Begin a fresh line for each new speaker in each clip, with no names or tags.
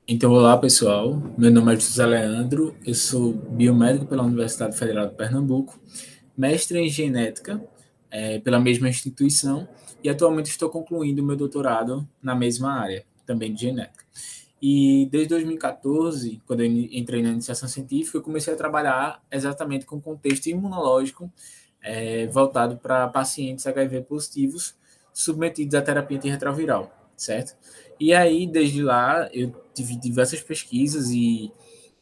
Então, olá pessoal, meu nome é José Leandro, eu sou biomédico pela Universidade Federal de Pernambuco, mestre em genética pela mesma instituição e atualmente estou concluindo meu doutorado na mesma área, também de genética. E desde 2014, quando eu entrei na iniciação científica, eu comecei a trabalhar exatamente com o contexto imunológico voltado para pacientes HIV positivos submetidos à terapia antirretroviral, certo? E aí, desde lá, eu tive diversas pesquisas e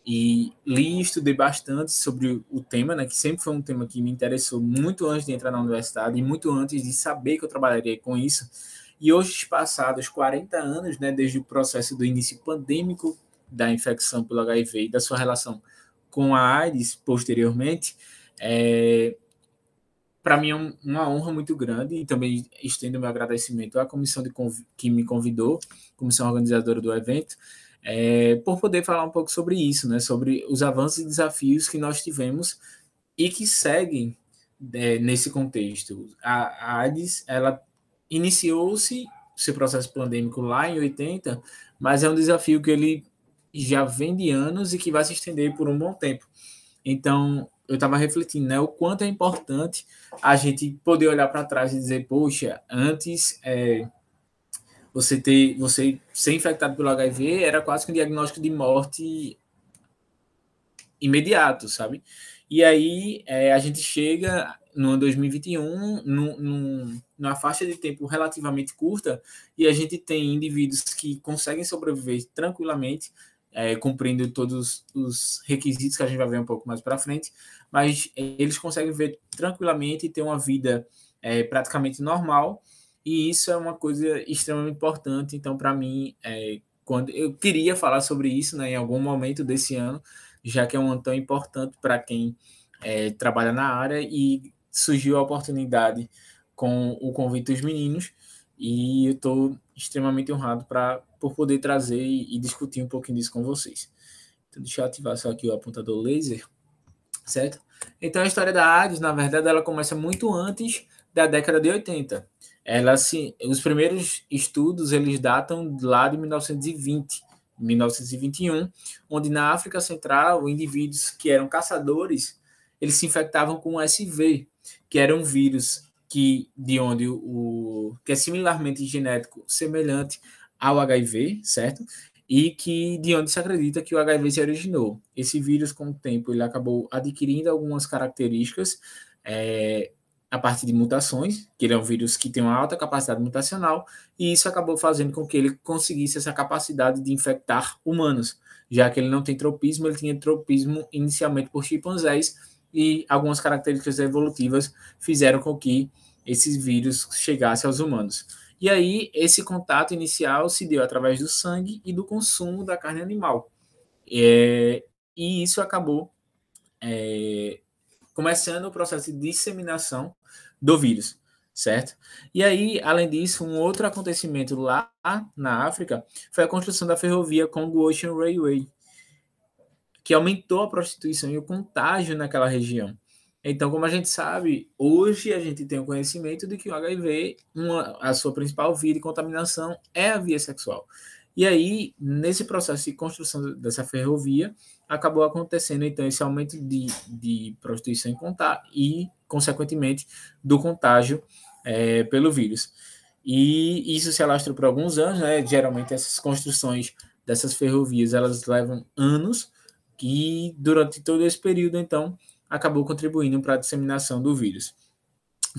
li e estudei bastante sobre o tema, né, que sempre foi um tema que me interessou muito antes de entrar na universidade e muito antes de saber que eu trabalharia com isso. E hoje, passados 40 anos, né, desde o processo do início pandêmico da infecção pelo HIV e da sua relação com a AIDS posteriormente, para mim é uma honra muito grande e também estendo meu agradecimento à comissão que me convidou, comissão organizadora do evento, por poder falar um pouco sobre isso, né, sobre os avanços e desafios que nós tivemos e que seguem nesse contexto. A AIDS, ela iniciou-se seu processo pandêmico lá em 80, mas é um desafio que ele já vem de anos e que vai se estender por um bom tempo. Então, eu estava refletindo, né, o quanto é importante a gente poder olhar para trás e dizer, poxa, antes você ser infectado pelo HIV era quase que um diagnóstico de morte imediato, sabe? E aí a gente chega no ano 2021, numa faixa de tempo relativamente curta, e a gente tem indivíduos que conseguem sobreviver tranquilamente, cumprindo todos os requisitos que a gente vai ver um pouco mais para frente, mas eles conseguem viver tranquilamente e ter uma vida praticamente normal, e isso é uma coisa extremamente importante. Então, para mim, quando eu queria falar sobre isso, né, em algum momento desse ano, já que é um ano tão importante para quem trabalha na área, e surgiu a oportunidade com o convite dos meninos, e eu estou extremamente honrado por poder trazer e discutir um pouquinho disso com vocês. Então, deixa eu ativar só aqui o apontador laser, certo? Então, a história da AIDS, na verdade, ela começa muito antes da década de 80. Os primeiros estudos, eles datam lá de 1920, 1921, onde na África Central, indivíduos que eram caçadores, eles se infectavam com o SV, que era um vírus de onde que é similarmente genético, semelhante ao HIV, certo? E que de onde se acredita que o HIV se originou. Esse vírus, com o tempo, ele acabou adquirindo algumas características a partir de mutações, que ele é um vírus que tem uma alta capacidade mutacional, e isso acabou fazendo com que ele conseguisse essa capacidade de infectar humanos, já que ele não tem tropismo, ele tinha tropismo inicialmente por chimpanzés, e algumas características evolutivas fizeram com que esses vírus chegassem aos humanos. E aí, esse contato inicial se deu através do sangue e do consumo da carne animal. E isso acabou começando o processo de disseminação do vírus, certo? E aí, além disso, um outro acontecimento lá na África foi a construção da ferrovia Congo Ocean Railway, que aumentou a prostituição e o contágio naquela região. Então, como a gente sabe, hoje a gente tem o conhecimento de que o HIV, a sua principal via de contaminação é a via sexual. E aí, nesse processo de construção dessa ferrovia, acabou acontecendo, então, esse aumento de prostituição e, consequentemente, do contágio pelo vírus. E isso se alastrou por alguns anos, né? Geralmente, essas construções dessas ferrovias, elas levam anos, que durante todo esse período, então, acabou contribuindo para a disseminação do vírus,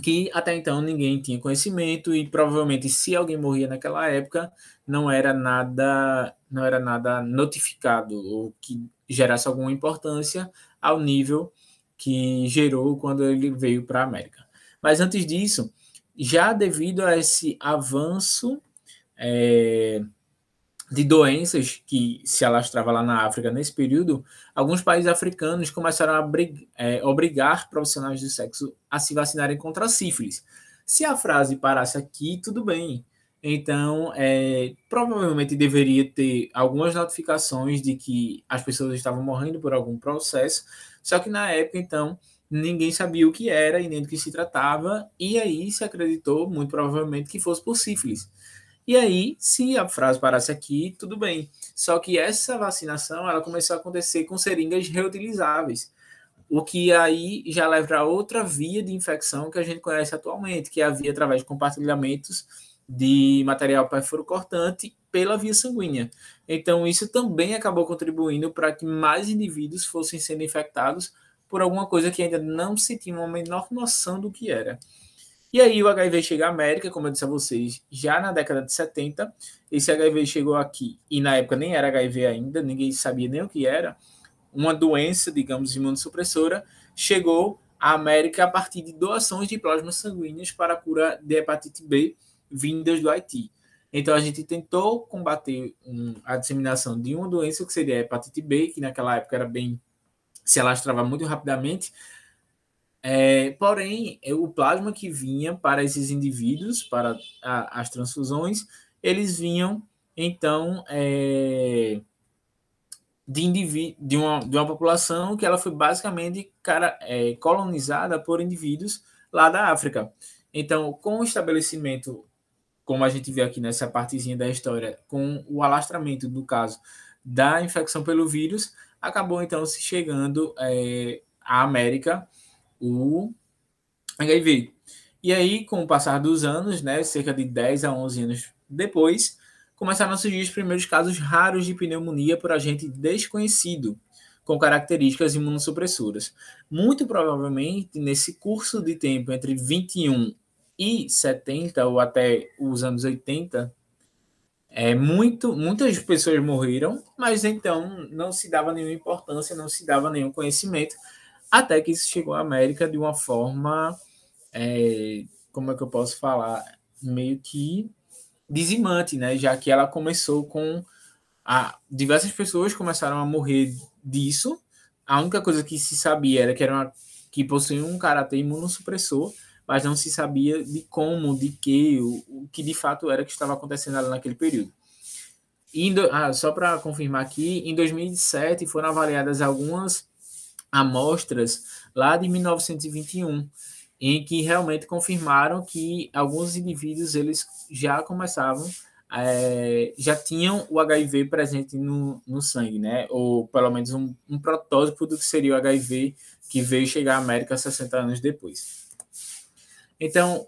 que até então ninguém tinha conhecimento, e provavelmente se alguém morria naquela época, não era nada notificado ou que gerasse alguma importância ao nível que gerou quando ele veio para a América. Mas antes disso, já devido a esse avanço de doenças que se alastrava lá na África nesse período, alguns países africanos começaram a obrigar profissionais do sexo a se vacinarem contra a sífilis. Se a frase parasse aqui, tudo bem. Então, provavelmente deveria ter algumas notificações de que as pessoas estavam morrendo por algum processo, só que na época, então, ninguém sabia o que era e nem do que se tratava, e aí se acreditou, muito provavelmente, que fosse por sífilis. E aí, se a frase parasse aqui, tudo bem. Só que essa vacinação, ela começou a acontecer com seringas reutilizáveis, o que aí já leva para outra via de infecção que a gente conhece atualmente, que é a via através de compartilhamentos de material perfuro-cortante pela via sanguínea. Então, isso também acabou contribuindo para que mais indivíduos fossem sendo infectados por alguma coisa que ainda não se tinha uma menor noção do que era. E aí o HIV chega à América, como eu disse a vocês, já na década de 70. Esse HIV chegou aqui, e na época nem era HIV ainda, ninguém sabia nem o que era, uma doença, digamos, imunossupressora, chegou à América a partir de doações de plasmas sanguíneos para a cura de hepatite B vindas do Haiti. Então a gente tentou combater a disseminação de uma doença que seria a hepatite B, que naquela época era bem se alastrava muito rapidamente. Porém, o plasma que vinha para esses indivíduos, para as transfusões, eles vinham então de uma população que ela foi basicamente colonizada por indivíduos lá da África. Então, com o estabelecimento, como a gente vê aqui nessa partezinha da história, com o alastramento do caso da infecção pelo vírus, acabou então se chegando à América o HIV. E aí, com o passar dos anos, né, cerca de 10 a 11 anos depois, começaram a surgir os primeiros casos raros de pneumonia por agente desconhecido, com características imunossupressoras. Muito provavelmente, nesse curso de tempo entre 21 e 70, ou até os anos 80, muitas pessoas morreram, mas então não se dava nenhuma importância, não se dava nenhum conhecimento, até que isso chegou à América de uma forma como é que eu posso falar, meio que dizimante, né? Já que ela começou com diversas pessoas começaram a morrer disso. A única coisa que se sabia era que que possuía um caráter imunossupressor, mas não se sabia de como, de que, o que de fato era que estava acontecendo ali naquele período. Só para confirmar aqui, em 2007 foram avaliadas algumas amostras lá de 1921, em que realmente confirmaram que alguns indivíduos eles já começavam, já tinham o HIV presente no sangue, né? Ou pelo menos um protótipo do que seria o HIV que veio chegar à América 60 anos depois. Então,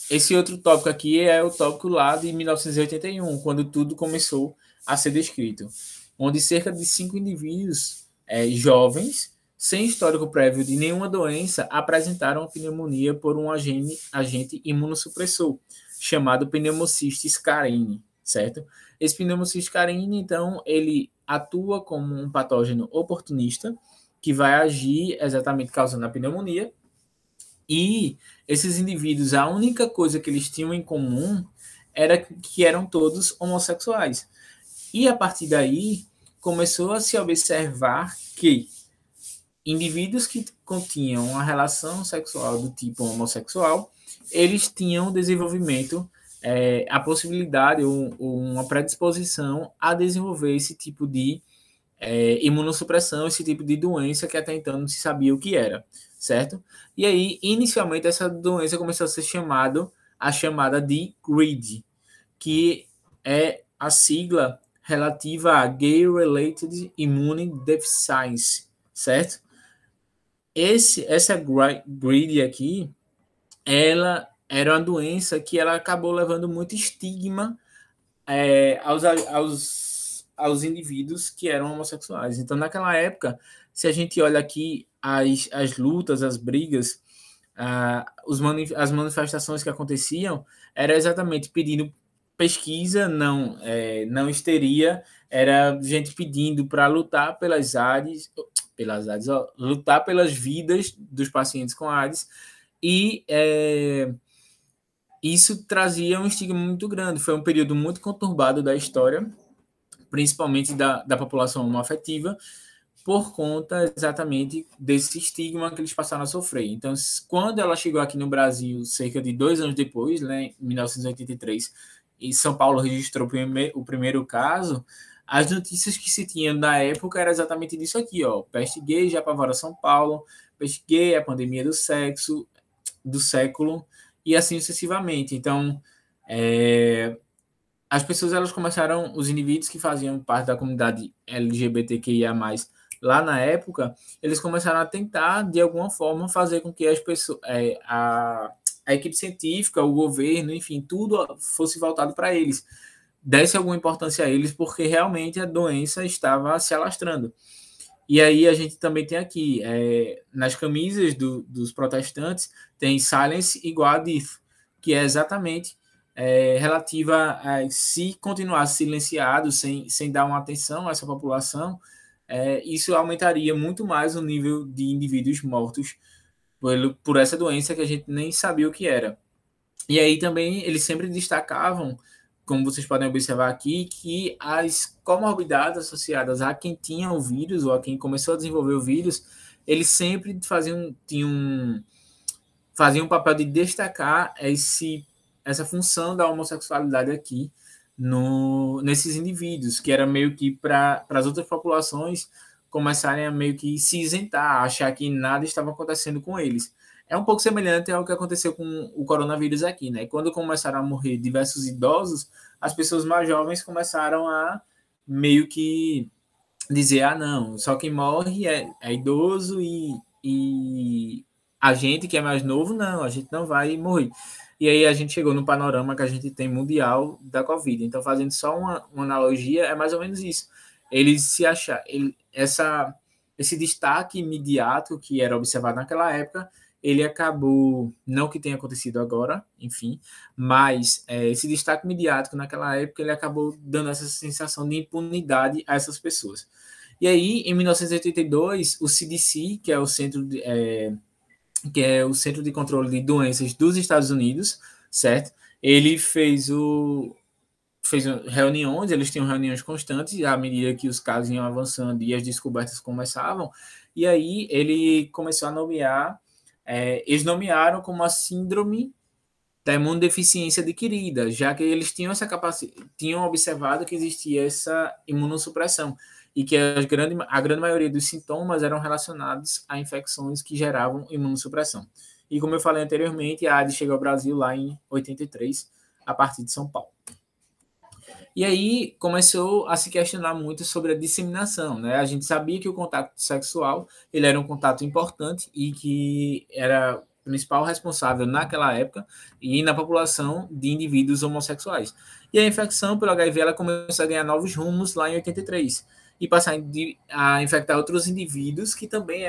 esse outro tópico aqui é o tópico lá de 1981, quando tudo começou a ser descrito, onde cerca de 5 indivíduos jovens, sem histórico prévio de nenhuma doença, apresentaram pneumonia por um agente imunossupressor, chamado pneumocystis carini, certo? Esse pneumocystis carini, então, ele atua como um patógeno oportunista, que vai agir exatamente causando a pneumonia, e esses indivíduos, a única coisa que eles tinham em comum era que eram todos homossexuais. E a partir daí, começou a se observar que indivíduos que continham uma relação sexual do tipo homossexual, eles tinham desenvolvimento, a possibilidade ou uma predisposição a desenvolver esse tipo de imunossupressão, esse tipo de doença que até então não se sabia o que era, certo? E aí, inicialmente, essa doença começou a ser chamada de GRID, que é a sigla relativa a Gay-Related Immune Deficiency, certo? Essa GRID aqui, ela era uma doença que ela acabou levando muito estigma aos indivíduos que eram homossexuais. Então, naquela época, se a gente olha aqui as lutas, as brigas, as manifestações que aconteciam, era exatamente pedindo pesquisa, não histeria, era gente pedindo para lutar lutar pelas vidas dos pacientes com AIDS, e isso trazia um estigma muito grande. Foi um período muito conturbado da história, principalmente da população homoafetiva, por conta exatamente desse estigma que eles passaram a sofrer. Então, quando ela chegou aqui no Brasil, cerca de 2 anos depois, né, em 1983, e São Paulo registrou o primeiro caso, as notícias que se tinham na época era exatamente disso aqui, ó, peste gay já apavora São Paulo, peste gay, a pandemia do sexo, do século, e assim sucessivamente. Então, as pessoas elas começaram, os indivíduos que faziam parte da comunidade LGBTQIA+, lá na época, eles começaram a tentar, de alguma forma, fazer com que as pessoas, a equipe científica, o governo, enfim, tudo fosse voltado para eles, desse alguma importância a eles, porque realmente a doença estava se alastrando. E aí a gente também tem aqui, nas camisas dos protestantes, tem silence igual a death, que é exatamente relativa a se continuar silenciado, sem dar uma atenção a essa população, isso aumentaria muito mais o nível de indivíduos mortos por essa doença que a gente nem sabia o que era. E aí também eles sempre destacavam, como vocês podem observar aqui, que as comorbidades associadas a quem tinha o vírus ou a quem começou a desenvolver o vírus, eles sempre faziam um papel de destacar essa função da homossexualidade aqui nesses indivíduos, que era meio que para as outras populações começarem a meio que se isentar, achar que nada estava acontecendo com eles. É um pouco semelhante ao que aconteceu com o coronavírus aqui, né? Quando começaram a morrer diversos idosos, as pessoas mais jovens começaram a meio que dizer, ah, não, só quem morre é idoso e a gente que é mais novo, não, a gente não vai morrer. E aí a gente chegou no panorama que a gente tem mundial da Covid. Então, fazendo só uma analogia, é mais ou menos isso. Eles se achar, esse destaque imediato que era observado naquela época, ele acabou, não que tenha acontecido agora, enfim, mas esse destaque midiático naquela época, ele acabou dando essa sensação de impunidade a essas pessoas. E aí, em 1982, o CDC, que é o Centro de Controle de Doenças dos Estados Unidos, certo? Ele fez reuniões, eles tinham reuniões constantes à medida que os casos iam avançando e as descobertas começavam, e aí ele começou a nomear, eles nomearam como a síndrome da imunodeficiência adquirida, já que eles tinham essa capacidade, tinham observado que existia essa imunossupressão e que a grande maioria dos sintomas eram relacionados a infecções que geravam imunossupressão. E como eu falei anteriormente, a AIDS chegou ao Brasil lá em 83, a partir de São Paulo. E aí começou a se questionar muito sobre a disseminação, né? A gente sabia que o contato sexual ele era um contato importante e que era o principal responsável naquela época e na população de indivíduos homossexuais. E a infecção pelo HIV ela começou a ganhar novos rumos lá em 83 e passar a infectar outros indivíduos que também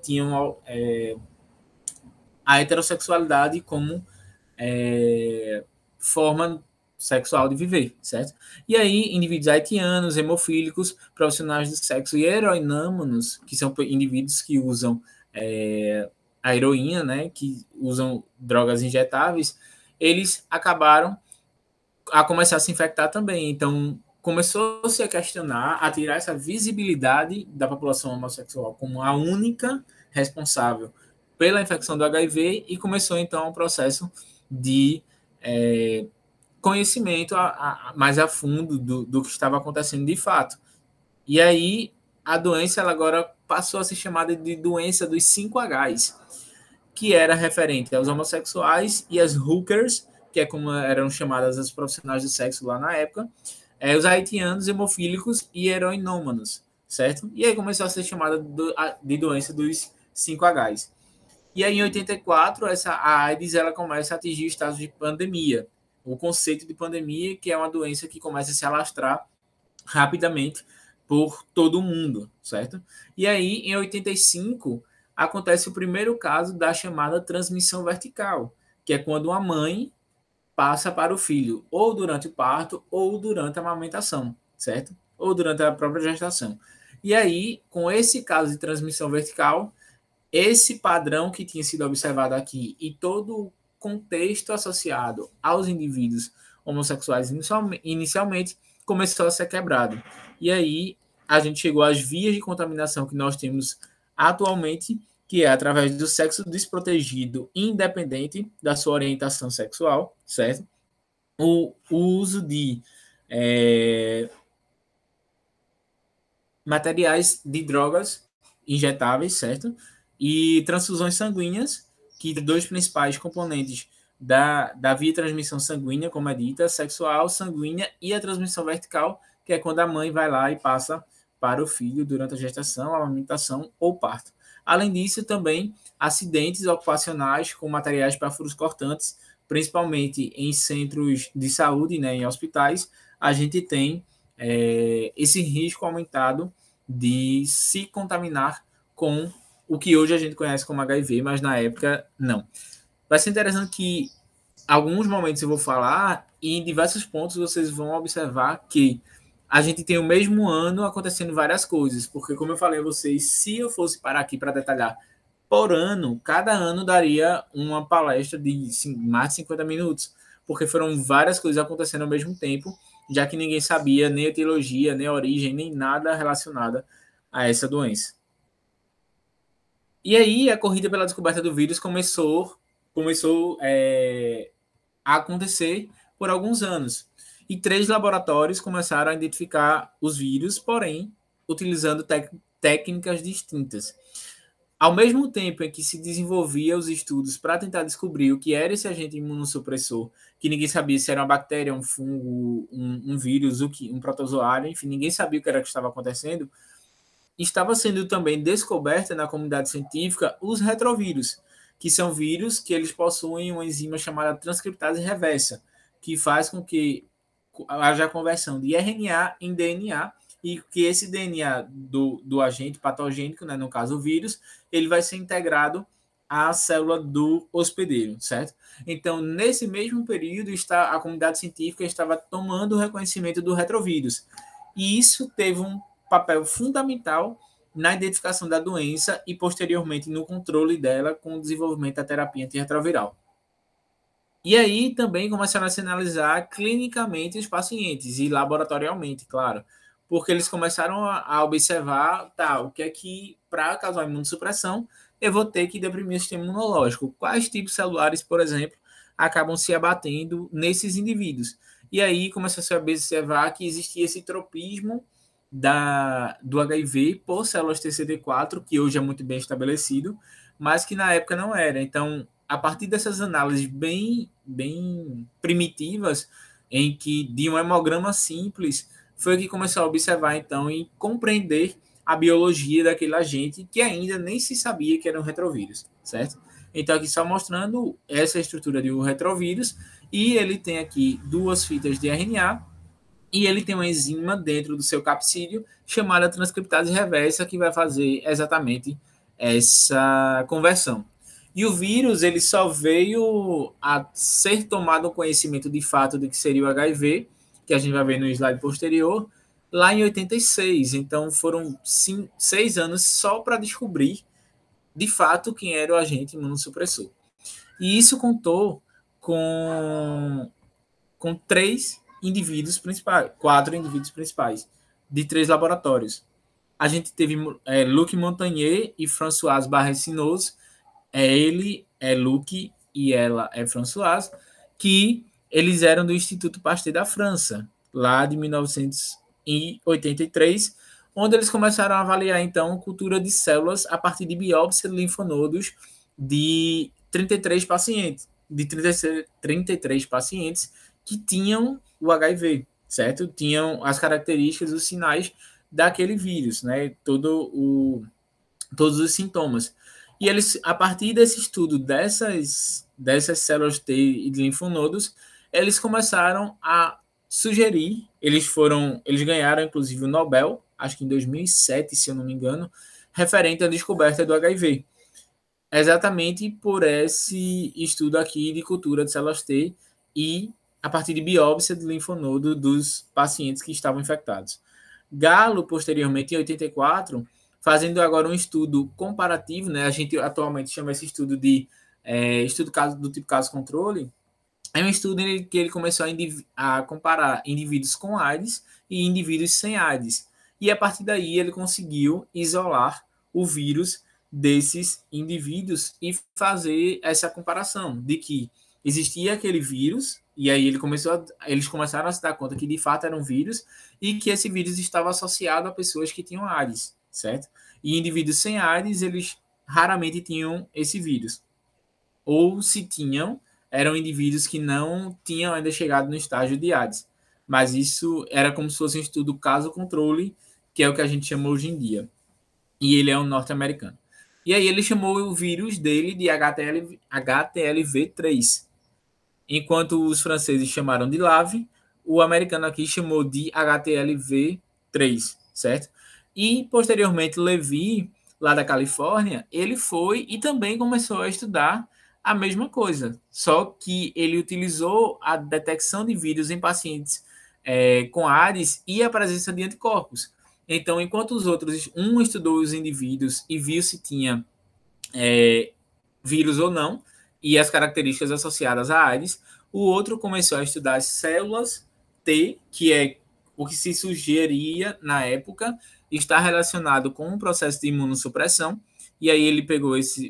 tinham a heterossexualidade como forma sexual de viver, certo? E aí, indivíduos haitianos, hemofílicos, profissionais do sexo e heroinômanos, que são indivíduos que usam a heroína, né, que usam drogas injetáveis, eles acabaram a começar a se infectar também. Então, começou-se a questionar, a tirar essa visibilidade da população homossexual como a única responsável pela infecção do HIV e começou, então, um processo de conhecimento mais a fundo do que estava acontecendo de fato. E aí, a doença ela agora passou a ser chamada de doença dos 5Hs, que era referente aos homossexuais e as hookers, que é como eram chamadas as profissionais do sexo lá na época, os haitianos, hemofílicos e heroinômanos, certo? E aí começou a ser chamada de doença dos 5Hs. E aí, em 84, a AIDS ela começa a atingir o estado de pandemia. O conceito de pandemia, que é uma doença que começa a se alastrar rapidamente por todo o mundo, certo? E aí, em 85, acontece o primeiro caso da chamada transmissão vertical, que é quando uma mãe passa para o filho, ou durante o parto, ou durante a amamentação, certo? Ou durante a própria gestação. E aí, com esse caso de transmissão vertical, esse padrão que tinha sido observado aqui e todo o contexto associado aos indivíduos homossexuais inicialmente começou a ser quebrado. E aí a gente chegou às vias de contaminação que nós temos atualmente, que é através do sexo desprotegido, independente da sua orientação sexual, certo? O uso de materiais de drogas injetáveis, certo? E transfusões sanguíneas, que dois principais componentes da via de transmissão sanguínea, como é dita, sexual, sanguínea e a transmissão vertical, que é quando a mãe vai lá e passa para o filho durante a gestação, a amamentação ou parto. Além disso, também acidentes ocupacionais com materiais para furos cortantes, principalmente em centros de saúde, né, em hospitais, a gente tem esse risco aumentado de se contaminar com o que hoje a gente conhece como HIV, mas na época não. Vai ser interessante que alguns momentos eu vou falar e em diversos pontos vocês vão observar que a gente tem o mesmo ano acontecendo várias coisas, porque como eu falei a vocês, se eu fosse parar aqui para detalhar por ano, cada ano daria uma palestra de mais de 50 minutos, porque foram várias coisas acontecendo ao mesmo tempo, já que ninguém sabia nem a etiologia, nem a origem, nem nada relacionada a essa doença. E aí a corrida pela descoberta do vírus começou a acontecer por alguns anos. E 3 laboratórios começaram a identificar os vírus, porém, utilizando técnicas distintas. Ao mesmo tempo em que se desenvolvia os estudos para tentar descobrir o que era esse agente imunossupressor, que ninguém sabia se era uma bactéria, um fungo, um vírus, um protozoário, enfim, ninguém sabia o que era que estava acontecendo, estava sendo também descoberta na comunidade científica os retrovírus, que são vírus que eles possuem uma enzima chamada transcriptase reversa, que faz com que haja a conversão de RNA em DNA e que esse DNA do agente patogênico, né, no caso o vírus, ele vai ser integrado à célula do hospedeiro, certo? Então, nesse mesmo período, a comunidade científica estava tomando o reconhecimento do retrovírus. E isso teve um papel fundamental na identificação da doença e, posteriormente, no controle dela com o desenvolvimento da terapia antirretroviral. E aí também começaram a se analisar clinicamente os pacientes e laboratorialmente, claro, porque eles começaram a observar, tá, o que é que, para causar imunossupressão, eu vou ter que deprimir o sistema imunológico. Quais tipos celulares, por exemplo, acabam se abatendo nesses indivíduos? E aí começou a se observar que existia esse tropismo do HIV por células TCD4, que hoje é muito bem estabelecido, mas que na época não era. Então, a partir dessas análises bem primitivas, em que de um hemograma simples, foi que começou a observar, então, e compreender a biologia daquele agente que ainda nem se sabia que era um retrovírus, certo? Então, aqui só mostrando essa estrutura de um retrovírus, e ele tem aqui 2 fitas de RNA, e ele tem uma enzima dentro do seu capsídeo chamada transcriptase reversa que vai fazer exatamente essa conversão. E o vírus ele só veio a ser tomado conhecimento de fato de que seria o HIV, que a gente vai ver no slide posterior, lá em 86. Então foram 6 anos só para descobrir de fato quem era o agente imunossupressor. E isso contou com 3 indivíduos principais, 4 indivíduos principais, de 3 laboratórios. A gente teve Luc Montagnier e Françoise Barré-Sinoz, ele é Luc e ela é Françoise, que eles eram do Instituto Pasteur da França, lá de 1983, onde eles começaram a avaliar, então, cultura de células a partir de biópsia de linfonodos de 33 pacientes, de 33 pacientes que tinham o HIV, certo? Tinham as características, os sinais daquele vírus, né? Todos os sintomas. E eles, a partir desse estudo dessas células T e de linfonodos, eles começaram a sugerir, eles ganharam inclusive o Nobel, acho que em 2007, se eu não me engano, referente à descoberta do HIV. Exatamente por esse estudo aqui de cultura de células T e a partir de biópsia de linfonodo dos pacientes que estavam infectados. Galo, posteriormente, em 84, fazendo agora um estudo comparativo, né? A gente atualmente chama esse estudo de estudo do tipo caso-controle. É um estudo em que ele começou a comparar indivíduos com AIDS e indivíduos sem AIDS. E a partir daí ele conseguiu isolar o vírus desses indivíduos e fazer essa comparação de que existia aquele vírus, e aí eles começaram a se dar conta que de fato era um vírus e que esse vírus estava associado a pessoas que tinham AIDS, certo? E indivíduos sem AIDS, eles raramente tinham esse vírus. Ou se tinham, eram indivíduos que não tinham ainda chegado no estágio de AIDS. Mas isso era como se fosse um estudo caso-controle, que é o que a gente chama hoje em dia. E ele é um norte-americano. E aí ele chamou o vírus dele de HTLV3. Enquanto os franceses chamaram de LAV, o americano aqui chamou de HTLV3, certo? E, posteriormente, Levy, lá da Califórnia, ele foi e também começou a estudar a mesma coisa, só que ele utilizou a detecção de vírus em pacientes com AIDS e a presença de anticorpos. Então, enquanto os outros, um estudou os indivíduos e viu se tinha vírus ou não, e as características associadas à AIDS, o outro começou a estudar as células T, que é o que se sugeria na época está relacionado com o processo de imunossupressão, e aí ele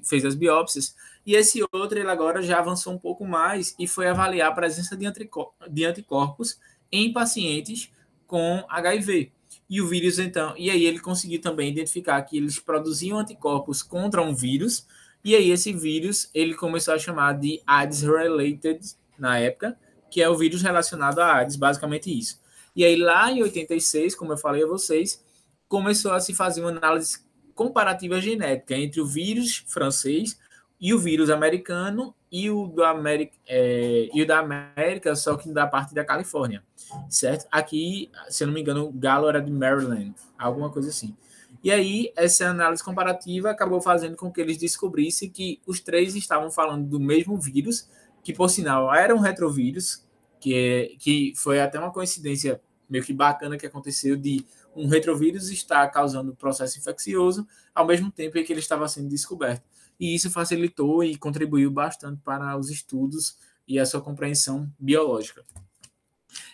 fez as biópsias, e esse outro ele agora já avançou um pouco mais e foi avaliar a presença de anticorpos em pacientes com HIV. E o vírus, então, e aí ele conseguiu também identificar que eles produziam anticorpos contra um vírus, e aí esse vírus ele começou a chamar de AIDS-related na época, que é o vírus relacionado à AIDS, basicamente isso. E aí lá em 86, como eu falei a vocês, começou a se fazer uma análise comparativa genética entre o vírus francês e o vírus americano e o da América, só que da parte da Califórnia, certo? Aqui, se eu não me engano, o Galo era de Maryland, alguma coisa assim. E aí, essa análise comparativa acabou fazendo com que eles descobrissem que os três estavam falando do mesmo vírus, que, por sinal, era um retrovírus, que foi até uma coincidência meio que bacana que aconteceu de um retrovírus estar causando processo infeccioso ao mesmo tempo em que ele estava sendo descoberto. E isso facilitou e contribuiu bastante para os estudos e a sua compreensão biológica.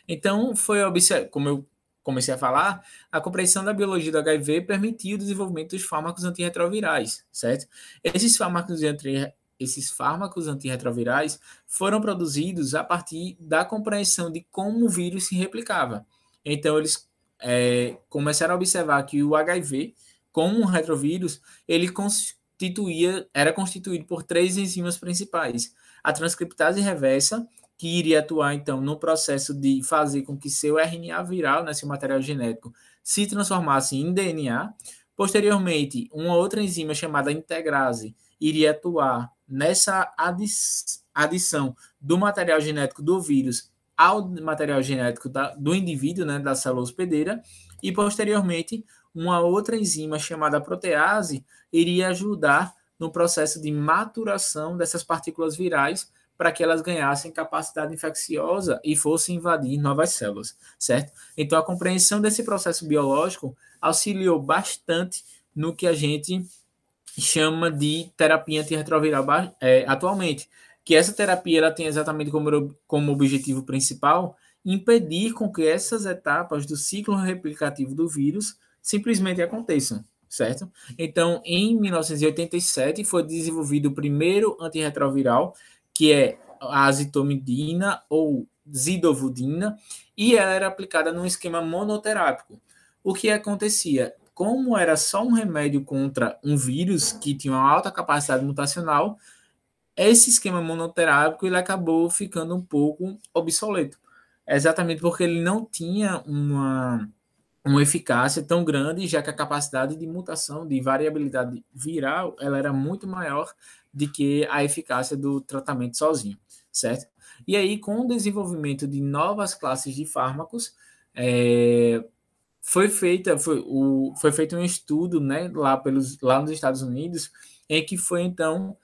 Então, como eu comecei a falar, a compreensão da biologia do HIV permitiu o desenvolvimento dos fármacos antirretrovirais, certo? Esses fármacos antirretrovirais foram produzidos a partir da compreensão de como o vírus se replicava. Então, eles começaram a observar que o HIV, como um retrovírus, ele era constituído por três enzimas principais: a transcriptase reversa, que iria atuar, então, no processo de fazer com que seu RNA viral, né, seu material genético, se transformasse em DNA. Posteriormente, uma outra enzima chamada integrase iria atuar nessa adição do material genético do vírus ao material genético do indivíduo, né, da célula hospedeira, e, posteriormente, uma outra enzima chamada protease iria ajudar no processo de maturação dessas partículas virais para que elas ganhassem capacidade infecciosa e fossem invadir novas células, certo? Então, a compreensão desse processo biológico auxiliou bastante no que a gente chama de terapia antirretroviral atualmente, que essa terapia ela tem exatamente como objetivo principal impedir com que essas etapas do ciclo replicativo do vírus simplesmente aconteçam, certo? Então, em 1987, foi desenvolvido o primeiro antirretroviral, que é a azitomidina ou zidovudina, e ela era aplicada num esquema monoterápico. O que acontecia? Como era só um remédio contra um vírus que tinha uma alta capacidade mutacional, esse esquema monoterápico ele acabou ficando um pouco obsoleto. Exatamente porque ele não tinha uma eficácia tão grande, já que a capacidade de mutação, de variabilidade viral, ela era muito maior do que a eficácia do tratamento sozinho, certo? E aí, com o desenvolvimento de novas classes de fármacos, foi feito um estudo, né, lá nos Estados Unidos, em que foi, então,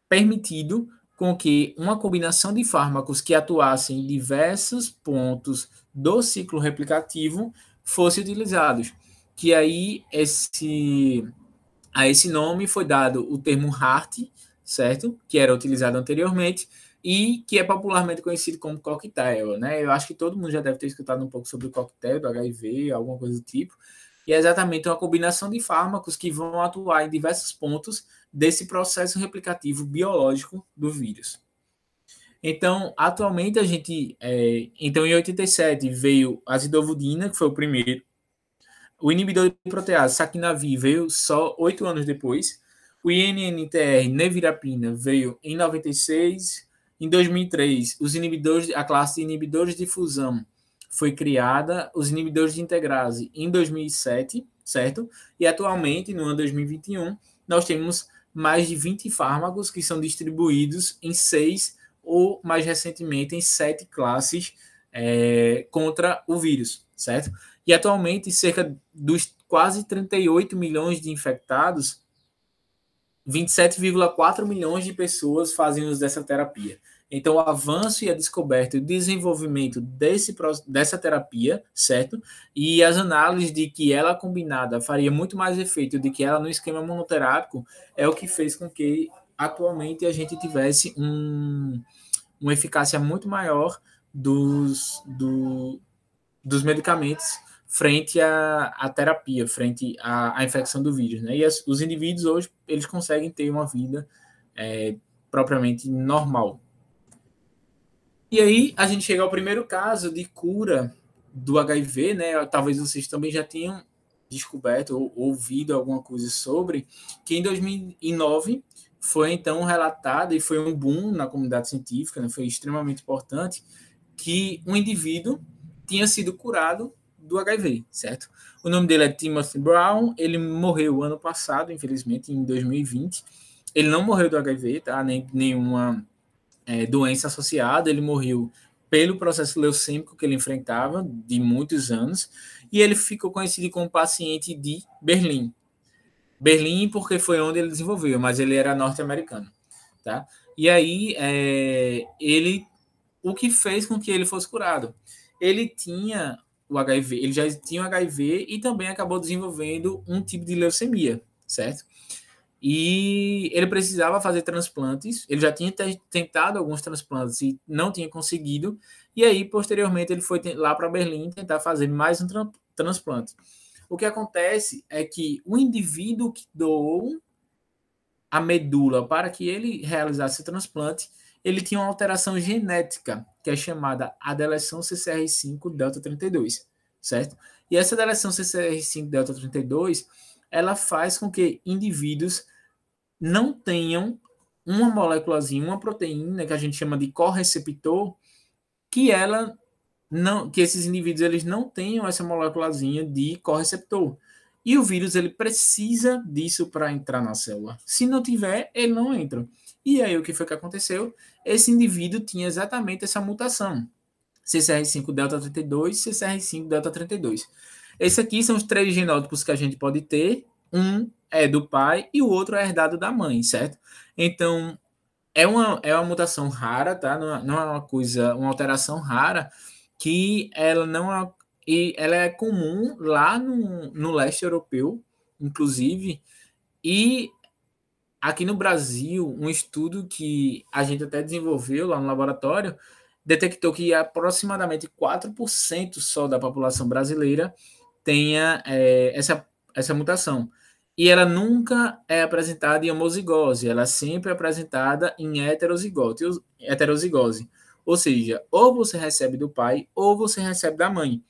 permitido com que uma combinação de fármacos que atuassem em diversos pontos do ciclo replicativo fosse utilizados. Que aí a esse nome foi dado o termo HAART, certo? Que era utilizado anteriormente e que é popularmente conhecido como coquetel, né? Eu acho que todo mundo já deve ter escutado um pouco sobre o coquetel do HIV, alguma coisa do tipo. E é exatamente uma combinação de fármacos que vão atuar em diversos pontos desse processo replicativo biológico do vírus. Então, atualmente a gente, então em 87 veio a zidovudina, que foi o primeiro. O inibidor de protease, saquinavir, veio só 8 anos depois. O INNTR, nevirapina, veio em 96. Em 2003, a classe de inibidores de fusão foi criada, os inibidores de integrase em 2007, certo? E atualmente, no ano 2021, nós temos mais de 20 fármacos que são distribuídos em 6 ou, mais recentemente, em 7 classes contra o vírus, certo? E atualmente, cerca dos quase 38 milhões de infectados, 27,4 milhões de pessoas fazem uso dessa terapia. Então, o avanço e a descoberta e o desenvolvimento dessa terapia, certo? E as análises de que ela combinada faria muito mais efeito do que ela no esquema monoterápico é o que fez com que, atualmente, a gente tivesse uma eficácia muito maior dos medicamentos frente à terapia, frente à infecção do vírus, né? E os indivíduos hoje, eles conseguem ter uma vida propriamente normal. E aí a gente chega ao primeiro caso de cura do HIV, né? Talvez vocês também já tenham descoberto ou ouvido alguma coisa sobre, que em 2009 foi então relatado, e foi um boom na comunidade científica, né? Foi extremamente importante, que um indivíduo tinha sido curado do HIV, certo? O nome dele é Timothy Brown, ele morreu ano passado, infelizmente, em 2020. Ele não morreu do HIV, tá? Nem nenhuma doença associada, ele morreu pelo processo leucêmico que ele enfrentava de muitos anos, e ele ficou conhecido como paciente de Berlim. Berlim porque foi onde ele desenvolveu, mas ele era norte-americano, tá? E aí, o que fez com que ele fosse curado? Ele tinha o HIV, ele já tinha o HIV e também acabou desenvolvendo um tipo de leucemia, certo? E ele precisava fazer transplantes, ele já tinha tentado alguns transplantes e não tinha conseguido, e aí, posteriormente, ele foi lá para Berlim tentar fazer mais um transplante. O que acontece é que o indivíduo que doou a medula para que ele realizasse o transplante, ele tinha uma alteração genética, que é chamada a deleção CCR5 delta 32, certo? E essa deleção CCR5 delta 32, ela faz com que indivíduos não tenham uma moléculazinha, uma proteína que a gente chama de correceptor, que ela não, que esses indivíduos eles não tenham essa moléculazinha de correceptor. E o vírus ele precisa disso para entrar na célula. Se não tiver, ele não entra. E aí o que foi que aconteceu? Esse indivíduo tinha exatamente essa mutação. CCR5 delta 32, CCR5 delta 32. Esses aqui são os 3 genótipos que a gente pode ter. Um é do pai e o outro é herdado da mãe, certo? Então, é uma mutação rara, tá? Não é uma coisa, uma alteração rara, que ela não é, e ela é comum lá no leste europeu, inclusive, e aqui no Brasil, um estudo que a gente até desenvolveu lá no laboratório detectou que aproximadamente 4% só da população brasileira tenha essa mutação. E ela nunca é apresentada em homozigose, ela é sempre apresentada em heterozigose. Ou seja, ou você recebe do pai ou você recebe da mãe.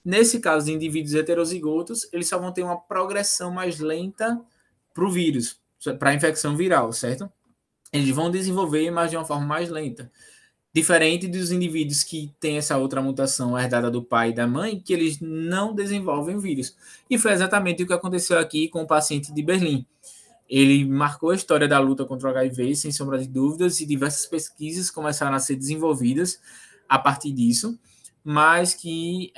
Nesse caso de indivíduos heterozigotos, eles só vão ter uma progressão mais lenta para o vírus, para a infecção viral, certo? Eles vão desenvolver, mas de uma forma mais lenta. Diferente dos indivíduos que têm essa outra mutação herdada do pai e da mãe, que eles não desenvolvem o vírus. E foi exatamente o que aconteceu aqui com o paciente de Berlim. Ele marcou a história da luta contra o HIV, sem sombra de dúvidas, e diversas pesquisas começaram a ser desenvolvidas a partir disso, mas que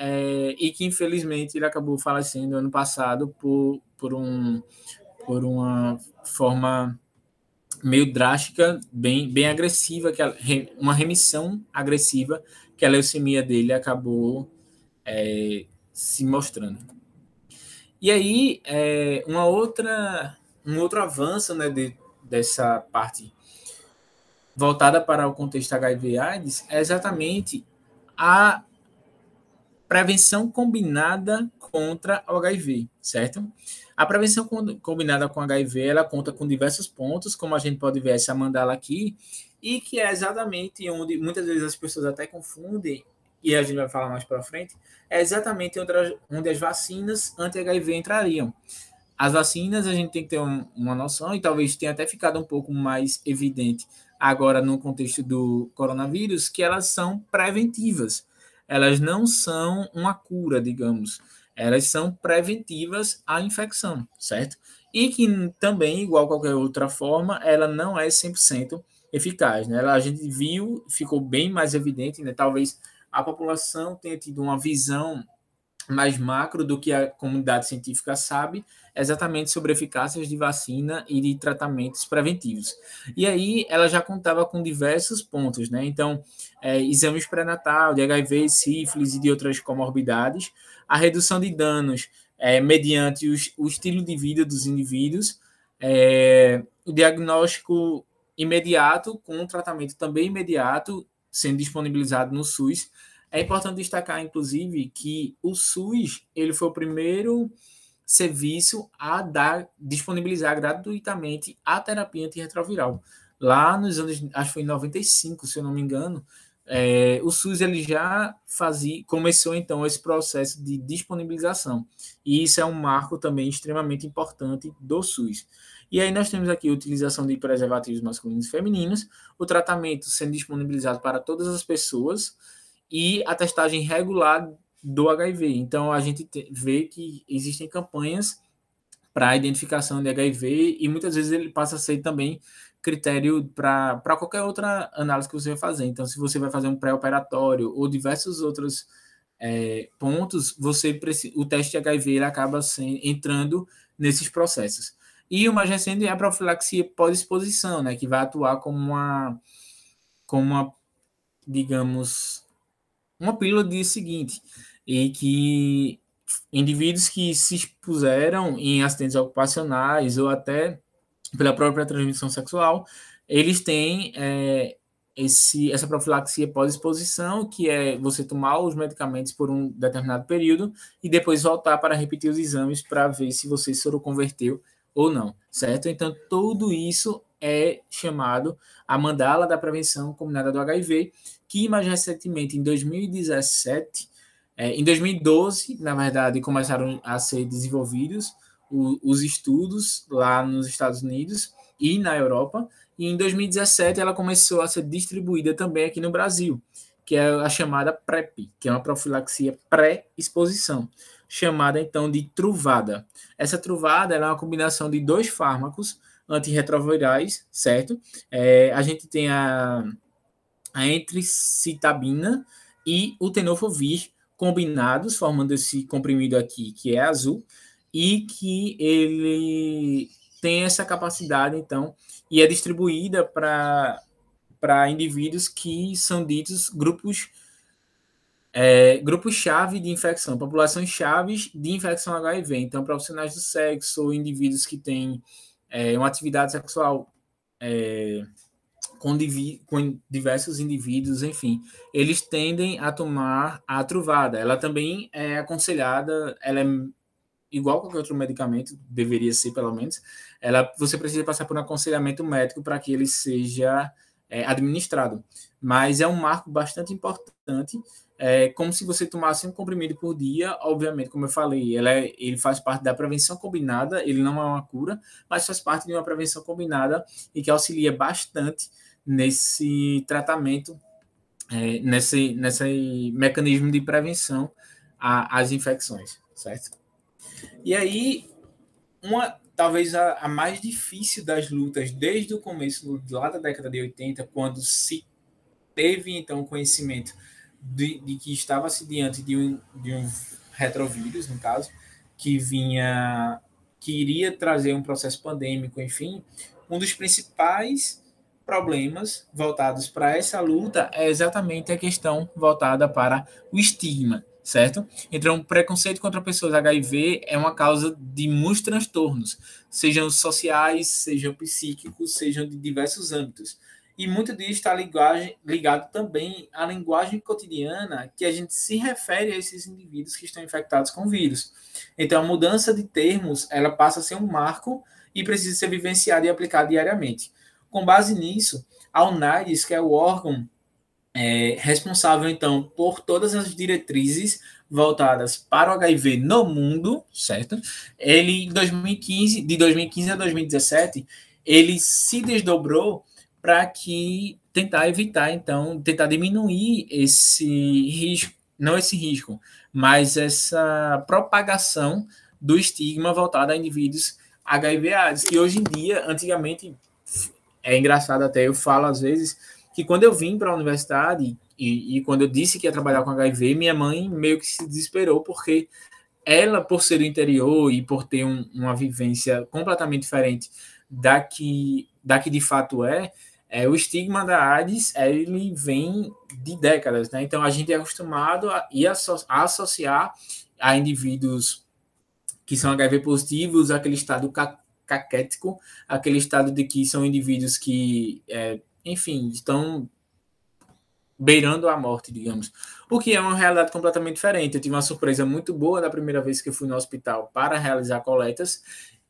infelizmente ele acabou falecendo ano passado por uma forma meio drástica, bem agressiva, uma remissão agressiva que a leucemia dele acabou se mostrando. E aí, um outro avanço, né, dessa parte voltada para o contexto HIV/AIDS é exatamente a prevenção combinada contra o HIV, certo? A prevenção combinada com HIV, ela conta com diversos pontos, como a gente pode ver essa mandala aqui, e que é exatamente onde muitas vezes as pessoas até confundem, e a gente vai falar mais para frente, é exatamente onde as vacinas anti-HIV entrariam. As vacinas a gente tem que ter uma noção, e talvez tenha até ficado um pouco mais evidente agora no contexto do coronavírus, que elas são preventivas. Elas não são uma cura, digamos. Elas são preventivas à infecção, certo? E que também, igual qualquer outra forma, ela não é 100% eficaz, né? A gente viu, ficou bem mais evidente, né? Talvez a população tenha tido uma visão mais macro do que a comunidade científica sabe, exatamente sobre eficácias de vacina e de tratamentos preventivos. E aí ela já contava com diversos pontos, né? Então, exames pré-natal de HIV, sífilis e de outras comorbidades, a redução de danos mediante o estilo de vida dos indivíduos, o diagnóstico imediato com um tratamento também imediato sendo disponibilizado no SUS. É importante destacar, inclusive, que o SUS ele foi o primeiro serviço a disponibilizar gratuitamente a terapia antirretroviral. Lá nos anos, acho que foi em 95, se eu não me engano, o SUS ele já começou então esse processo de disponibilização. E isso é um marco também extremamente importante do SUS. E aí nós temos aqui a utilização de preservativos masculinos e femininos, o tratamento sendo disponibilizado para todas as pessoas, e a testagem regular do HIV. Então, a gente vê que existem campanhas para a identificação de HIV e muitas vezes ele passa a ser também critério para qualquer outra análise que você vai fazer. Então, se você vai fazer um pré-operatório ou diversos outros pontos, o teste de HIV ele acaba entrando nesses processos. E o mais recente é a profilaxia pós-exposição, né, que vai atuar como uma digamos, uma pílula diz o seguinte, e que indivíduos que se expuseram em acidentes ocupacionais ou até pela própria transmissão sexual, eles têm essa profilaxia pós-exposição, que é você tomar os medicamentos por um determinado período e depois voltar para repetir os exames para ver se você soroconverteu ou não, certo? Então, tudo isso é chamado a mandala da prevenção combinada do HIV, que mais recentemente, em 2017, em 2012, na verdade, começaram a ser desenvolvidos os estudos lá nos Estados Unidos e na Europa, e em 2017 ela começou a ser distribuída também aqui no Brasil, que é a chamada PrEP, que é uma profilaxia pré-exposição, chamada então de Truvada. Essa Truvada é uma combinação de 2 fármacos antirretrovirais, certo? A gente tem a entricitabina e o tenofovir combinados, formando esse comprimido aqui, que é azul, e que ele tem essa capacidade, então, e é distribuída para indivíduos que são ditos grupos-chave de infecção, populações chaves de infecção HIV. Então, profissionais do sexo ou indivíduos que têm uma atividade sexual com diversos indivíduos, enfim, eles tendem a tomar a Truvada. Ela também é aconselhada, ela é igual a qualquer outro medicamento, deveria ser pelo menos, você precisa passar por um aconselhamento médico para que ele seja administrado. Mas é um marco bastante importante, como se você tomasse um comprimido por dia, obviamente, como eu falei, ele faz parte da prevenção combinada, ele não é uma cura, mas faz parte de uma prevenção combinada e que auxilia bastante nesse tratamento, nesse mecanismo de prevenção às infecções, certo? E aí, talvez a mais difícil das lutas desde o começo, lá da década de 80, quando se teve, então, conhecimento de que estava-se diante de um retrovírus, no caso, que iria trazer um processo pandêmico, enfim, um dos principais problemas voltados para essa luta é exatamente a questão voltada para o estigma, certo? Então, preconceito contra pessoas HIV é uma causa de muitos transtornos, sejam sociais, sejam psíquicos, sejam de diversos âmbitos. E muito disso está ligado também à linguagem cotidiana que a gente se refere a esses indivíduos que estão infectados com o vírus. Então, a mudança de termos, ela passa a ser um marco e precisa ser vivenciada e aplicada diariamente. Com base nisso, a UNAIDS, que é o órgão responsável, então, por todas as diretrizes voltadas para o HIV no mundo, certo? Ele, de 2015 a 2017, ele se desdobrou para que tentar evitar, então, tentar diminuir esse risco, não esse risco, mas essa propagação do estigma voltado a indivíduos HIV/AIDS, que hoje em dia, antigamente, é engraçado até, eu falo às vezes que quando eu vim para a universidade e quando eu disse que ia trabalhar com HIV, minha mãe meio que se desesperou, porque ela, por ser do interior e por ter uma vivência completamente diferente da que de fato o estigma da AIDS, ele vem de décadas, né? Então a gente é acostumado a associar a indivíduos que são HIV positivos, aquele estado caquético, aquele estado de que são indivíduos que, enfim, estão beirando a morte, digamos. O que é uma realidade completamente diferente. Eu tive uma surpresa muito boa da primeira vez que eu fui no hospital para realizar coletas,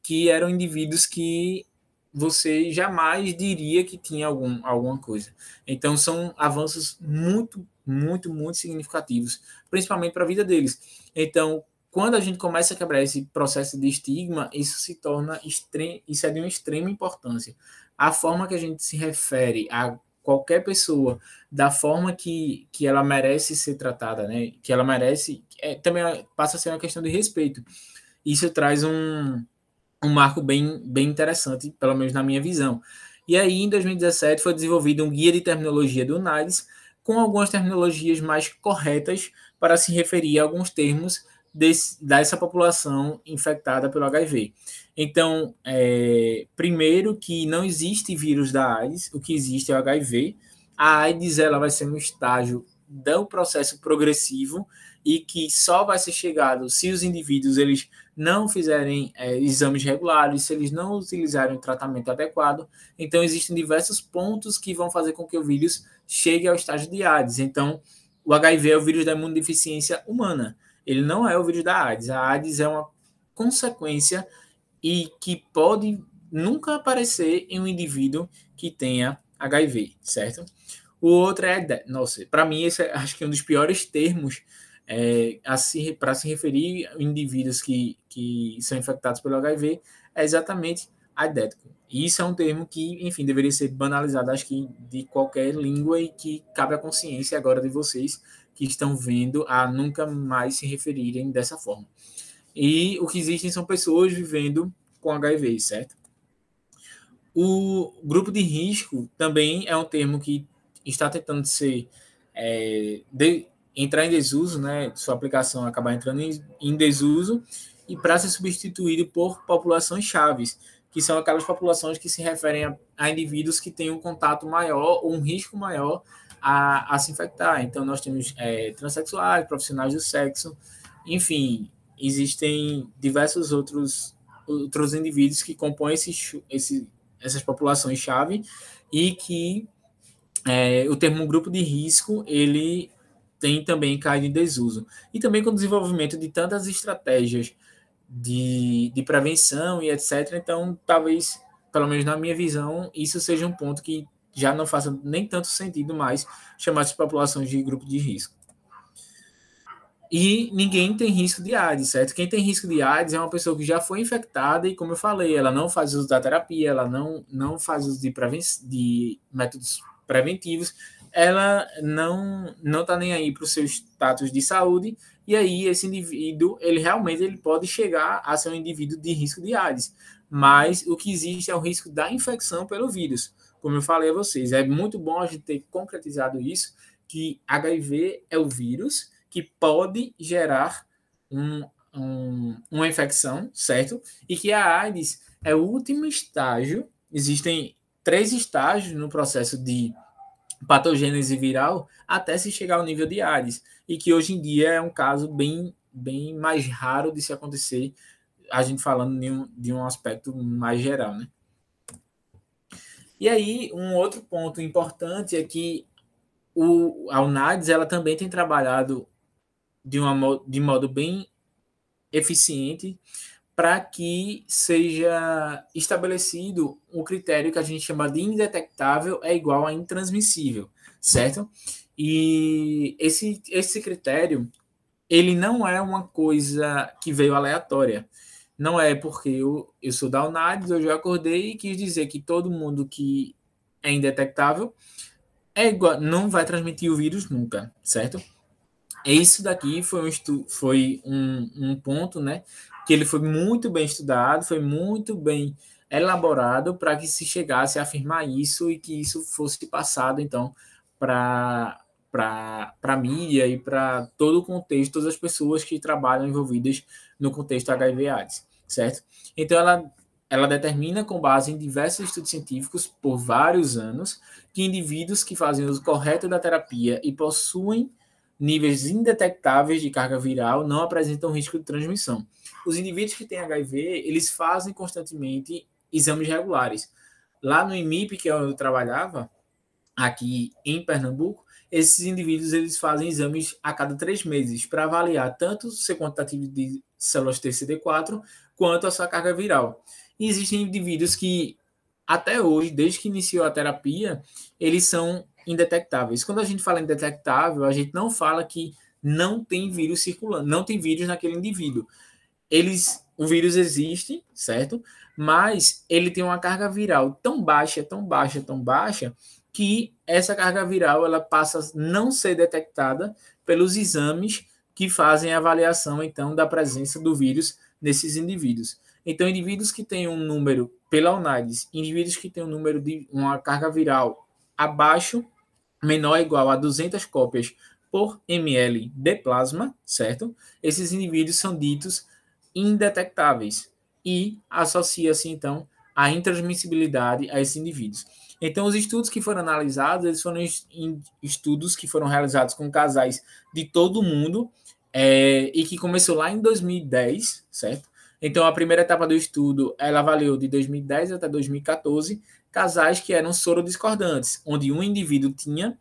que eram indivíduos que você jamais diria que tinha alguma coisa. Então, são avanços muito, muito, muito significativos, principalmente para a vida deles. Então, quando a gente começa a quebrar esse processo de estigma, isso se torna isso é de uma extrema importância. A forma que a gente se refere a qualquer pessoa da forma que ela merece ser tratada, né? Que ela merece, também passa a ser uma questão de respeito. Isso traz um marco bem interessante, pelo menos na minha visão. E aí, em 2017, foi desenvolvido um guia de terminologia do NAIDS, com algumas terminologias mais corretas para se referir a alguns termos dessa população infectada pelo HIV. Então, primeiro que não existe vírus da AIDS, o que existe é o HIV. A AIDS ela vai ser um estágio do processo progressivo e que só vai ser chegado se os indivíduos eles não fizerem exames regulares, se eles não utilizarem o tratamento adequado. Então, existem diversos pontos que vão fazer com que o vírus chegue ao estágio de AIDS. Então, o HIV é o vírus da imunodeficiência humana. Ele não é o vírus da AIDS. A AIDS é uma consequência e que pode nunca aparecer em um indivíduo que tenha HIV, certo? O outro nossa, para mim esse acho que é um dos piores termos para se referir a indivíduos que são infectados pelo HIV, é exatamente aidético. E isso é um termo que, enfim, deveria ser banalizado, acho que de qualquer língua e que cabe à consciência agora de vocês que estão vendo a nunca mais se referirem dessa forma. E o que existem são pessoas vivendo com HIV, certo? O grupo de risco também é um termo que está tentando ser entrar em desuso, né? Sua aplicação acabar entrando em desuso e para ser substituído por populações chaves, que são aquelas populações que se referem a indivíduos que têm um contato maior ou um risco maior a se infectar. Então, nós temos transexuais, profissionais do sexo, enfim, existem diversos outros indivíduos que compõem essas populações-chave e que o termo grupo de risco ele tem também caído em desuso. E também com o desenvolvimento de tantas estratégias de prevenção e etc. Então, talvez, pelo menos na minha visão, isso seja um ponto que já não faça nem tanto sentido mais chamar essas populações de grupo de risco. E ninguém tem risco de AIDS, certo? Quem tem risco de AIDS é uma pessoa que já foi infectada e, como eu falei, ela não faz uso da terapia, ela não faz uso de métodos preventivos, ela não está nem aí para o seu status de saúde, e aí esse indivíduo, ele pode chegar a ser um indivíduo de risco de AIDS. Mas o que existe é o risco da infecção pelo vírus. Como eu falei a vocês, é muito bom a gente ter concretizado isso, que HIV é o vírus, que pode gerar uma infecção, certo? E que a AIDS é o último estágio. Existem 3 estágios no processo de patogênese viral até se chegar ao nível de AIDS. E que hoje em dia é um caso bem mais raro de se acontecer, a gente falando de um aspecto mais geral, né? E aí, um outro ponto importante é que a UNAIDS ela também tem trabalhado de modo bem eficiente para que seja estabelecido um critério que a gente chama de indetectável é igual a intransmissível, certo? E esse critério, ele não é uma coisa que veio aleatória. Não é porque eu sou da UNAIDS, eu já acordei e quis dizer que todo mundo que é indetectável, é igual, não vai transmitir o vírus nunca, certo? Isso daqui foi um ponto, né, que ele foi muito bem estudado, foi muito bem elaborado para que se chegasse a afirmar isso e que isso fosse passado, então, para a mídia e para todo o contexto, todas as pessoas que trabalham envolvidas no contexto HIV/AIDS, certo? Então, ela determina, com base em diversos estudos científicos por vários anos, que indivíduos que fazem uso correto da terapia e possuem níveis indetectáveis de carga viral não apresentam risco de transmissão. Os indivíduos que têm HIV, eles fazem constantemente exames regulares. Lá no IMIP, que eu trabalhava, aqui em Pernambuco, esses indivíduos eles fazem exames a cada 3 meses para avaliar tanto o seu quantitativo de células TCD4 quanto a sua carga viral. E existem indivíduos que, até hoje, desde que iniciou a terapia, eles são indetectáveis. Quando a gente fala indetectável, a gente não fala que não tem vírus circulando, não tem vírus naquele indivíduo. O vírus existe, certo? Mas ele tem uma carga viral tão baixa, tão baixa, tão baixa, que essa carga viral ela passa a não ser detectada pelos exames que fazem a avaliação, então, da presença do vírus nesses indivíduos. Então, indivíduos que têm um número, pela UNAIDS, indivíduos que têm um número de uma carga viral abaixo, menor ou igual a 200 cópias por ml de plasma, certo? Esses indivíduos são ditos indetectáveis e associa-se, então, a intransmissibilidade a esses indivíduos. Então, os estudos que foram analisados, eles foram estudos que foram realizados com casais de todo o mundo e que começou lá em 2010, certo? Então, a primeira etapa do estudo, ela avaliou de 2010 até 2014 casais que eram sorodiscordantes, onde um indivíduo tinha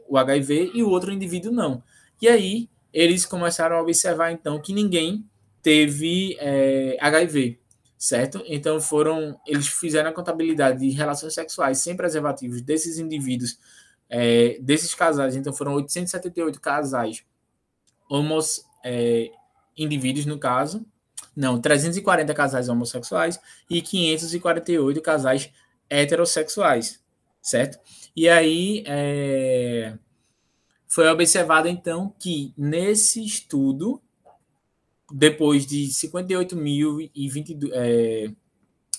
o HIV e o outro indivíduo não. E aí, eles começaram a observar, então, que ninguém teve HIV, certo? Então eles fizeram a contabilidade de relações sexuais sem preservativos desses indivíduos, desses casais. Então foram 878 casais indivíduos no caso, não, 340 casais homossexuais e 548 casais heterossexuais, certo? E aí foi observado então que nesse estudo depois de 58.020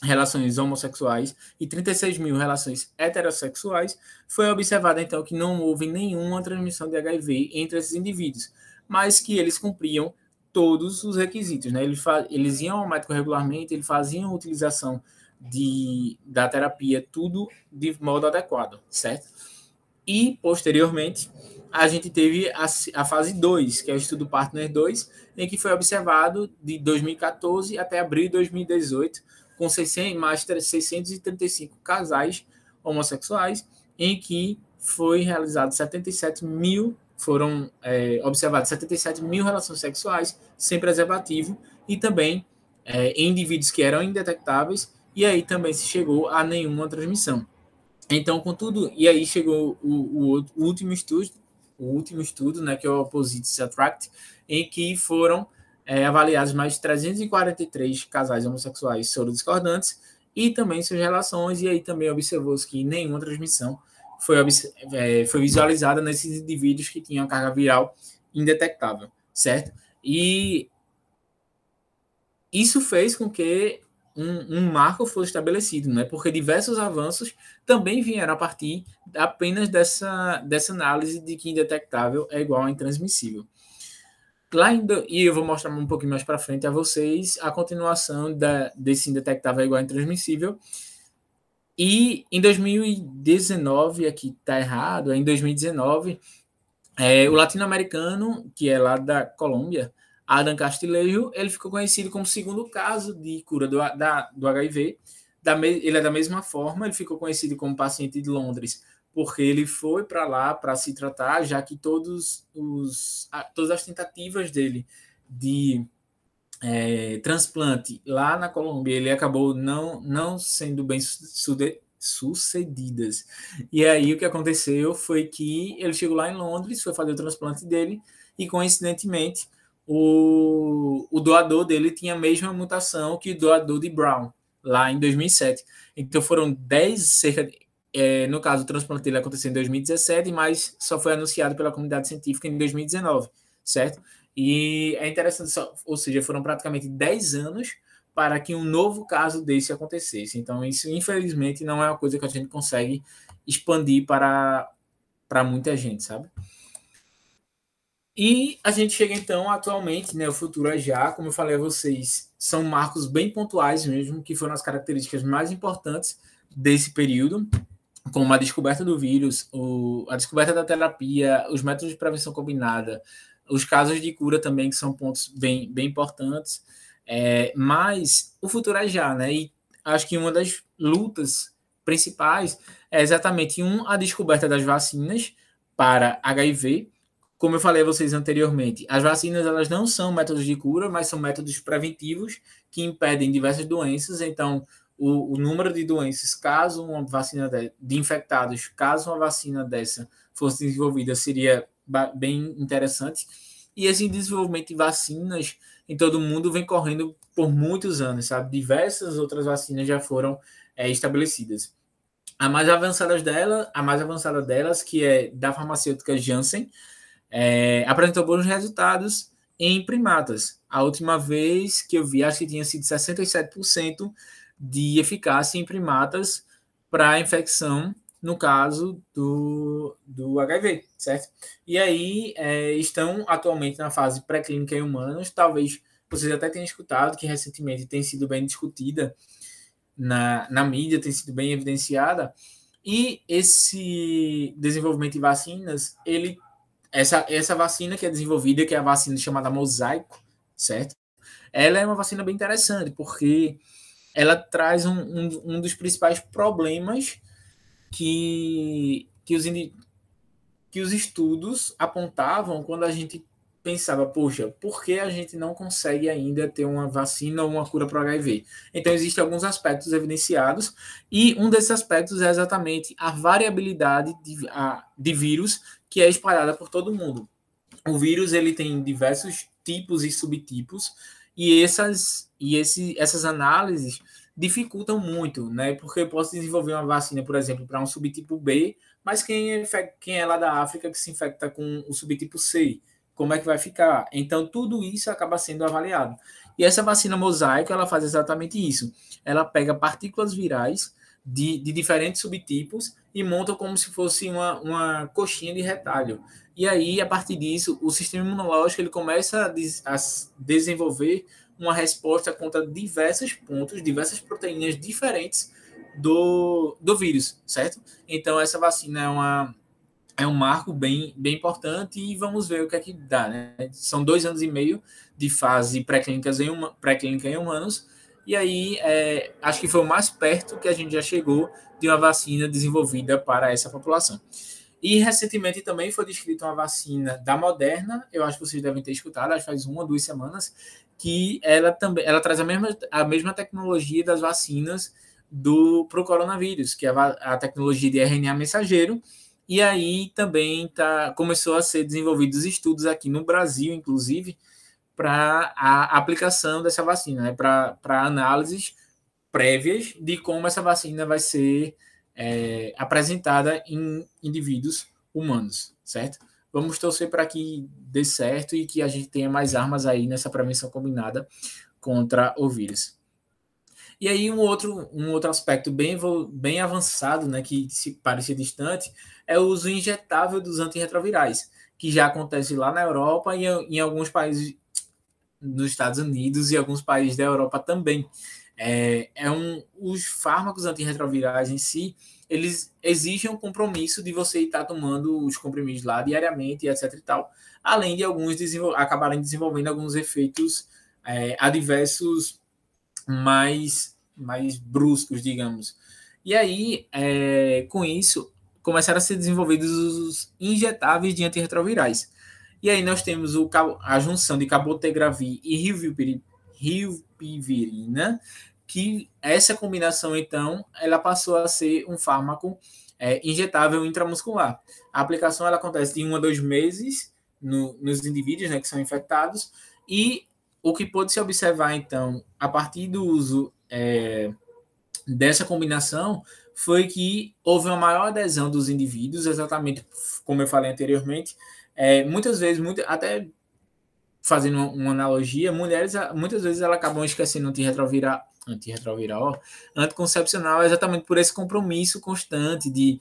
relações homossexuais e 36 mil relações heterossexuais, foi observado então que não houve nenhuma transmissão de HIV entre esses indivíduos, mas que eles cumpriam todos os requisitos, né? Eles iam ao médico regularmente, eles faziam utilização da terapia, tudo de modo adequado, certo? E, posteriormente, a gente teve a fase 2, que é o estudo Partner 2, em que foi observado de 2014 até abril de 2018, com mais 635 casais homossexuais, em que foi realizado 77 mil, foram observados 77 mil relações sexuais sem preservativo e também em indivíduos que eram indetectáveis, e aí também se chegou a nenhuma transmissão. Então, contudo, e aí chegou o último estudo, né, que é o Opposites Attract, em que foram avaliados mais de 343 casais homossexuais sorodiscordantes e também suas relações, e aí também observou-se que nenhuma transmissão foi visualizada nesses indivíduos que tinham carga viral indetectável, certo? E isso fez com que um marco fosse estabelecido, né? Porque diversos avanços também vieram a partir apenas dessa análise de que indetectável é igual a intransmissível. E eu vou mostrar um pouquinho mais para frente a vocês a continuação desse indetectável é igual a intransmissível. E em 2019, aqui está errado, em 2019, o latino-americano, que é lá da Colômbia, Adam Castilheiro, ele ficou conhecido como segundo caso de cura do HIV. Ele é da mesma forma, ele ficou conhecido como paciente de Londres, porque ele foi para lá para se tratar, já que todas as tentativas dele de transplante lá na Colômbia, ele acabou não sendo bem sucedidas. E aí o que aconteceu foi que ele chegou lá em Londres, foi fazer o transplante dele e, coincidentemente, o doador dele tinha a mesma mutação que o doador de Brown, lá em 2007. Então foram No caso, o transplante dele aconteceu em 2017, mas só foi anunciado pela comunidade científica em 2019, certo? E é interessante, ou seja, foram praticamente 10 anos para que um novo caso desse acontecesse. Então, isso, infelizmente, não é uma coisa que a gente consegue expandir para muita gente, sabe? E a gente chega então atualmente, né, o futuro é já, como eu falei a vocês, são marcos bem pontuais mesmo, que foram as características mais importantes desse período, como a descoberta do vírus, a descoberta da terapia, os métodos de prevenção combinada, os casos de cura também, que são pontos bem importantes. Mas o futuro é já, né? E acho que uma das lutas principais é exatamente, a descoberta das vacinas para HIV. Como eu falei a vocês anteriormente, as vacinas elas não são métodos de cura, mas são métodos preventivos que impedem diversas doenças. Então, o número de doenças, caso uma vacina de infectados, caso uma vacina dessa fosse desenvolvida, seria bem interessante. E esse desenvolvimento de vacinas em todo o mundo vem correndo por muitos anos, sabe? Diversas outras vacinas já foram estabelecidas. A mais avançada delas, que é da farmacêutica Janssen, apresentou bons resultados em primatas. A última vez que eu vi, acho que tinha sido 67% de eficácia em primatas para a infecção, no caso do HIV, certo? E aí estão atualmente na fase pré-clínica em humanos. Talvez vocês até tenham escutado que recentemente tem sido bem discutida na mídia, tem sido bem evidenciada. E esse desenvolvimento de vacinas, essa vacina que é desenvolvida, que é a vacina chamada Mosaico, certo? Ela é uma vacina bem interessante, porque ela traz um dos principais problemas que os estudos apontavam quando a gente pensava, poxa, por que a gente não consegue ainda ter uma vacina ou uma cura para o HIV? Então, existem alguns aspectos evidenciados, e um desses aspectos é exatamente a variabilidade de vírus que é espalhada por todo mundo. O vírus ele tem diversos tipos e subtipos, e essas análises dificultam muito, né? Porque eu posso desenvolver uma vacina, por exemplo, para um subtipo B, mas quem é lá da África que se infecta com o subtipo C, como é que vai ficar? Então, tudo isso acaba sendo avaliado. E essa vacina mosaico, ela faz exatamente isso. Ela pega partículas virais de diferentes subtipos e monta como se fosse uma coxinha de retalho. E aí, a partir disso, o sistema imunológico ele começa a desenvolver uma resposta contra diversos pontos, diversas proteínas diferentes do vírus, certo? Então, essa vacina é um marco bem importante, e vamos ver o que é que dá, né? São 2 anos e meio de fase pré-clínica em humanos, e aí acho que foi o mais perto que a gente já chegou de uma vacina desenvolvida para essa população. E recentemente também foi descrita uma vacina da Moderna, eu acho que vocês devem ter escutado, acho que faz 1 ou 2 semanas, que ela traz a mesma tecnologia das vacinas para o coronavírus, que é a tecnologia de RNA mensageiro. E aí também começou a ser desenvolvidos estudos aqui no Brasil, inclusive, para a aplicação dessa vacina, né, para análises prévias de como essa vacina vai ser apresentada em indivíduos humanos, certo? Vamos torcer para que dê certo e que a gente tenha mais armas aí nessa prevenção combinada contra o vírus. E aí um outro aspecto bem avançado, né, que se parecia distante, é o uso injetável dos antirretrovirais, que já acontece lá na Europa e em alguns países nos Estados Unidos e alguns países da Europa também. Os fármacos antirretrovirais em si, eles exigem um compromisso de você estar tomando os comprimidos lá diariamente, etc e tal, além de alguns acabarem desenvolvendo alguns efeitos adversos mais bruscos, digamos. E aí, com isso, começaram a ser desenvolvidos os injetáveis de antirretrovirais. E aí nós temos a junção de cabotegravir e rilpivirina, que essa combinação, então, ela passou a ser um fármaco injetável intramuscular. A aplicação ela acontece de 1 a 2 meses nos indivíduos, né, que são infectados, e o que pôde se observar, então, a partir do uso dessa combinação, foi que houve uma maior adesão dos indivíduos, exatamente como eu falei anteriormente. Muitas vezes, até fazendo uma analogia, mulheres muitas vezes elas acabam esquecendo anticoncepcional exatamente por esse compromisso constante de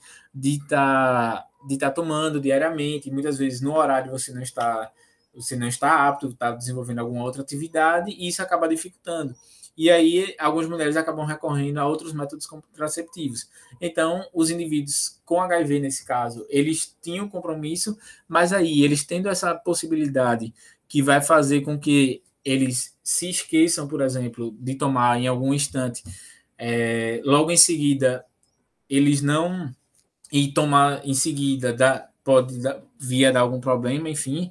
tá tomando diariamente. Muitas vezes no horário você não está apto, está desenvolvendo alguma outra atividade e isso acaba dificultando. E aí, algumas mulheres acabam recorrendo a outros métodos contraceptivos. Então, os indivíduos com HIV, nesse caso, eles tinham compromisso, mas aí, eles tendo essa possibilidade que vai fazer com que eles se esqueçam, por exemplo, de tomar em algum instante, logo em seguida, eles não. E tomar em seguida pode vir a dar algum problema, enfim.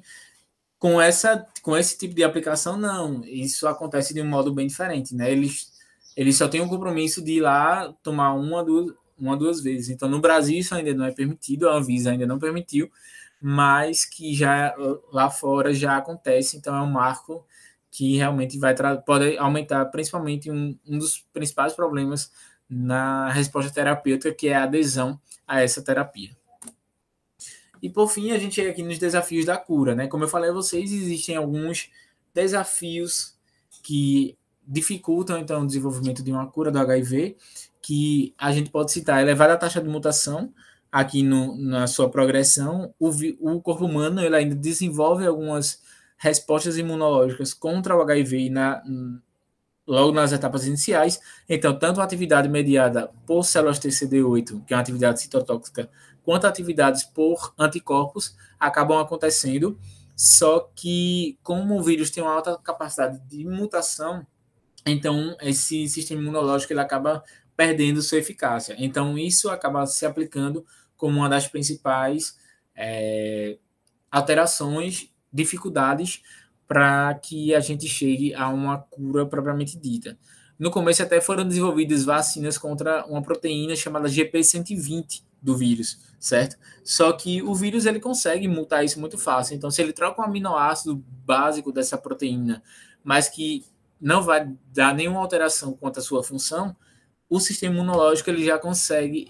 Com esse tipo de aplicação, não. Isso acontece de um modo bem diferente, né? Eles só têm o compromisso de ir lá tomar duas vezes. Então, no Brasil, isso ainda não é permitido, a Anvisa ainda não permitiu, mas que já lá fora já acontece. Então, é um marco que realmente pode aumentar, principalmente um dos principais problemas na resposta terapêutica, que é a adesão a essa terapia. E por fim, a gente chega aqui nos desafios da cura, né? Como eu falei a vocês, existem alguns desafios que dificultam então o desenvolvimento de uma cura do HIV, que a gente pode citar elevada taxa de mutação aqui na sua progressão. O corpo humano ele ainda desenvolve algumas respostas imunológicas contra o HIV logo nas etapas iniciais. Então, tanto a atividade mediada por células TCD8, que é uma atividade citotóxica, quanto atividades por anticorpos acabam acontecendo, só que como o vírus tem uma alta capacidade de mutação, então esse sistema imunológico ele acaba perdendo sua eficácia. Então, isso acaba se aplicando como uma das principais alterações, dificuldades para que a gente chegue a uma cura propriamente dita. No começo até foram desenvolvidas vacinas contra uma proteína chamada GP120 do vírus, certo? Só que o vírus ele consegue mutar isso muito fácil. Então, se ele troca um aminoácido básico dessa proteína, mas que não vai dar nenhuma alteração quanto à sua função, o sistema imunológico ele já consegue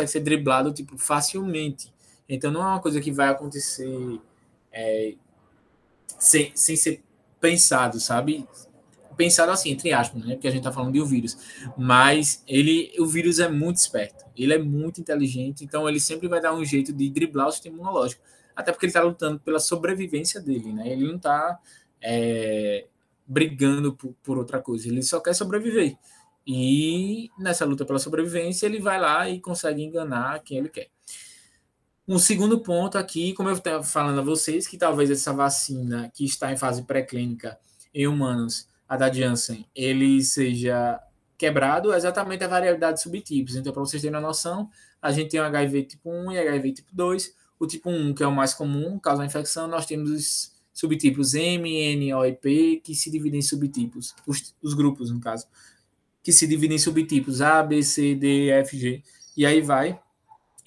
ser driblado tipo facilmente. Então, não é uma coisa que vai acontecer sem ser pensado, sabe? Pensado assim, entre aspas, né? Porque a gente tá falando de um vírus. Mas o vírus é muito esperto. Ele é muito inteligente, então ele sempre vai dar um jeito de driblar o sistema imunológico. Até porque ele tá lutando pela sobrevivência dele, né? Ele não tá brigando por outra coisa. Ele só quer sobreviver. E nessa luta pela sobrevivência, ele vai lá e consegue enganar quem ele quer. Um segundo ponto aqui, como eu estava falando a vocês, que talvez essa vacina que está em fase pré-clínica em humanos, a da Janssen, ele seja quebrado exatamente a variabilidade de subtipos. Então, para vocês terem uma noção, a gente tem o HIV tipo 1 e HIV tipo 2. O tipo 1, que é o mais comum, causa a infecção, nós temos os subtipos M, N, O e P, que se dividem em subtipos, os grupos, no caso, que se dividem em subtipos A, B, C, D, F, G, e aí vai.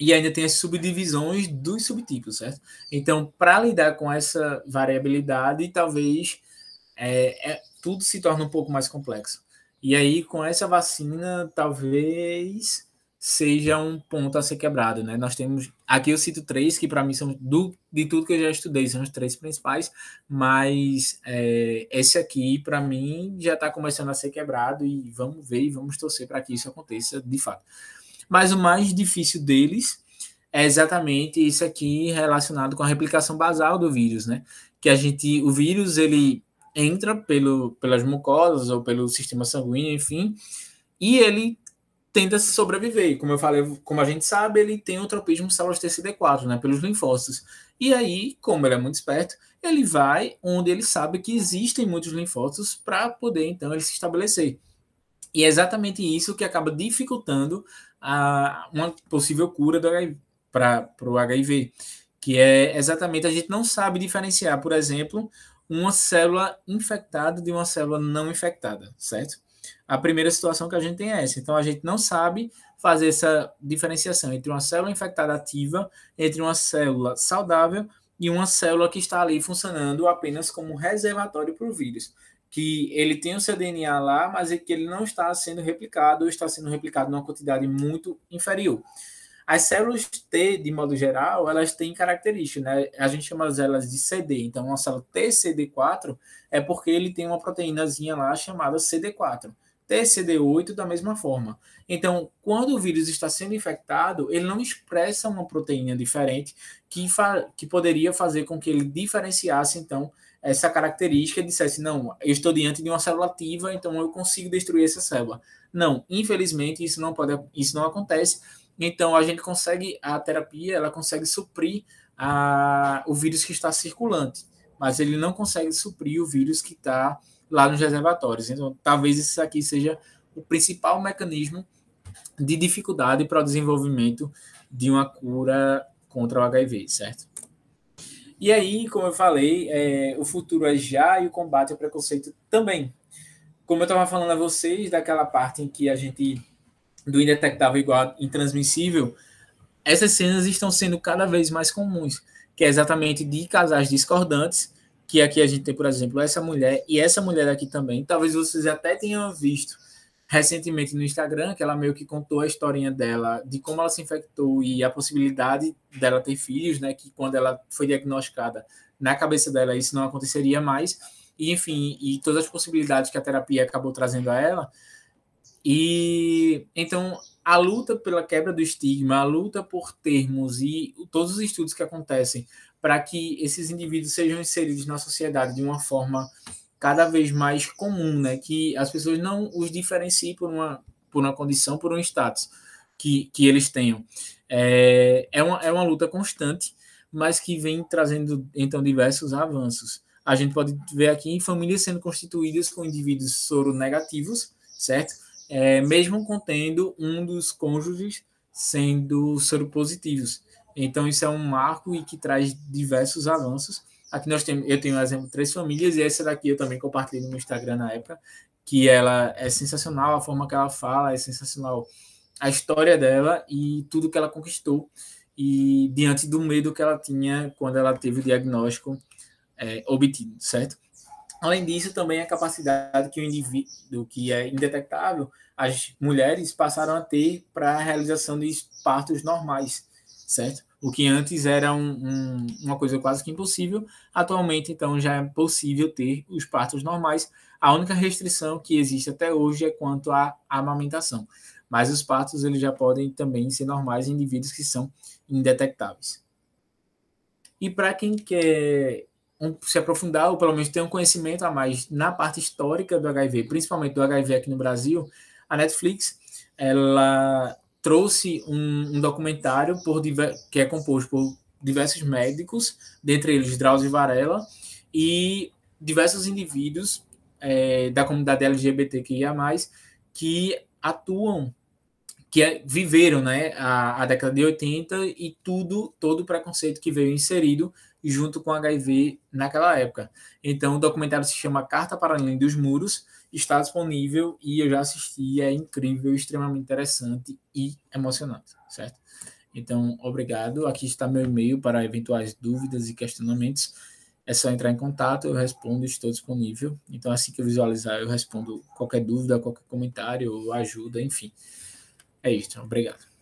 E ainda tem as subdivisões dos subtipos, certo? Então, para lidar com essa variabilidade, talvez tudo se torne um pouco mais complexo. E aí, com essa vacina, talvez seja um ponto a ser quebrado, né? Nós temos, aqui eu cito três, que para mim são, de tudo que eu já estudei, são os três principais, mas esse aqui, para mim, já está começando a ser quebrado e vamos ver e vamos torcer para que isso aconteça de fato. Mas o mais difícil deles é exatamente isso aqui relacionado com a replicação basal do vírus, né? Que o vírus, ele entra pelas mucosas ou pelo sistema sanguíneo, enfim, e ele tenta se sobreviver. Como eu falei, como a gente sabe, ele tem o tropismo células TCD4, né? Pelos linfócitos. E aí, como ele é muito esperto, ele vai onde ele sabe que existem muitos linfócitos para poder, então, ele se estabelecer. E é exatamente isso que acaba dificultando uma possível cura para o HIV, que é exatamente a gente não sabe diferenciar, por exemplo, uma célula infectada de uma célula não infectada, certo? A primeira situação que a gente tem é essa. Então, a gente não sabe fazer essa diferenciação entre uma célula infectada ativa, entre uma célula saudável e uma célula que está ali funcionando apenas como reservatório para o vírus, que ele tem o seu DNA lá, mas é que ele não está sendo replicado ou está sendo replicado numa quantidade muito inferior. As células T, de modo geral, elas têm características, né? A gente chama elas de CD. Então, uma célula TCD4 é porque ele tem uma proteínazinha lá chamada CD4. TCD8 da mesma forma. Então, quando o vírus está sendo infectado, ele não expressa uma proteína diferente que poderia fazer com que ele diferenciasse, então, essa característica e dissesse, não, eu estou diante de uma célula ativa, então eu consigo destruir essa célula. Não, infelizmente, isso não acontece. Então, a gente consegue, a terapia, ela consegue suprir o vírus que está circulante, mas ele não consegue suprir o vírus que está lá nos reservatórios. Então, talvez isso aqui seja o principal mecanismo de dificuldade para o desenvolvimento de uma cura contra o HIV, certo? E aí, como eu falei, o futuro é já e o combate ao preconceito também. Como eu estava falando a vocês, daquela parte em que a gente, do indetectável igual intransmissível, essas cenas estão sendo cada vez mais comuns, que é exatamente de casais discordantes, que aqui a gente tem, por exemplo, essa mulher e essa mulher aqui também. Talvez vocês até tenham visto recentemente no Instagram, que ela meio que contou a historinha dela, de como ela se infectou e a possibilidade dela ter filhos, né, que quando ela foi diagnosticada, na cabeça dela isso não aconteceria mais, e enfim, e todas as possibilidades que a terapia acabou trazendo a ela. E então a luta pela quebra do estigma, a luta por termos e todos os estudos que acontecem para que esses indivíduos sejam inseridos na sociedade de uma forma cada vez mais comum, né? Que as pessoas não os diferenciem por uma condição, por um status que eles tenham. É uma luta constante, mas que vem trazendo, então, diversos avanços. A gente pode ver aqui famílias sendo constituídas com indivíduos soronegativos, certo? Mesmo contendo um dos cônjuges sendo soropositivos. Então, isso é um marco e que traz diversos avanços. Aqui eu tenho, por exemplo, 3 famílias, e essa daqui eu também compartilhei no Instagram na época, que ela é sensacional, a forma que ela fala é sensacional, a história dela e tudo que ela conquistou, e diante do medo que ela tinha quando ela teve o diagnóstico obtido, certo? Além disso, também a capacidade que o indivíduo que é indetectável, as mulheres passaram a ter para a realização de partos normais, certo? O que antes era uma coisa quase que impossível, atualmente, então, já é possível ter os partos normais. A única restrição que existe até hoje é quanto à amamentação. Mas os partos eles já podem também ser normais em indivíduos que são indetectáveis. E para quem quer se aprofundar, ou pelo menos ter um conhecimento a mais na parte histórica do HIV, principalmente do HIV aqui no Brasil, a Netflix ela trouxe um documentário que é composto por diversos médicos, dentre eles Drauzio Varela, e diversos indivíduos da comunidade LGBTQIA+, que atuam viveram, né, a década de 80 e todo o preconceito que veio inserido junto com o HIV naquela época. Então, o documentário se chama Carta para Além dos Muros, está disponível e eu já assisti, é incrível, extremamente interessante e emocionante, certo? Então, obrigado. Aqui está meu e-mail para eventuais dúvidas e questionamentos. É só entrar em contato, eu respondo, estou disponível. Então, assim que eu visualizar, eu respondo qualquer dúvida, qualquer comentário, ajuda, enfim. É isso, obrigado.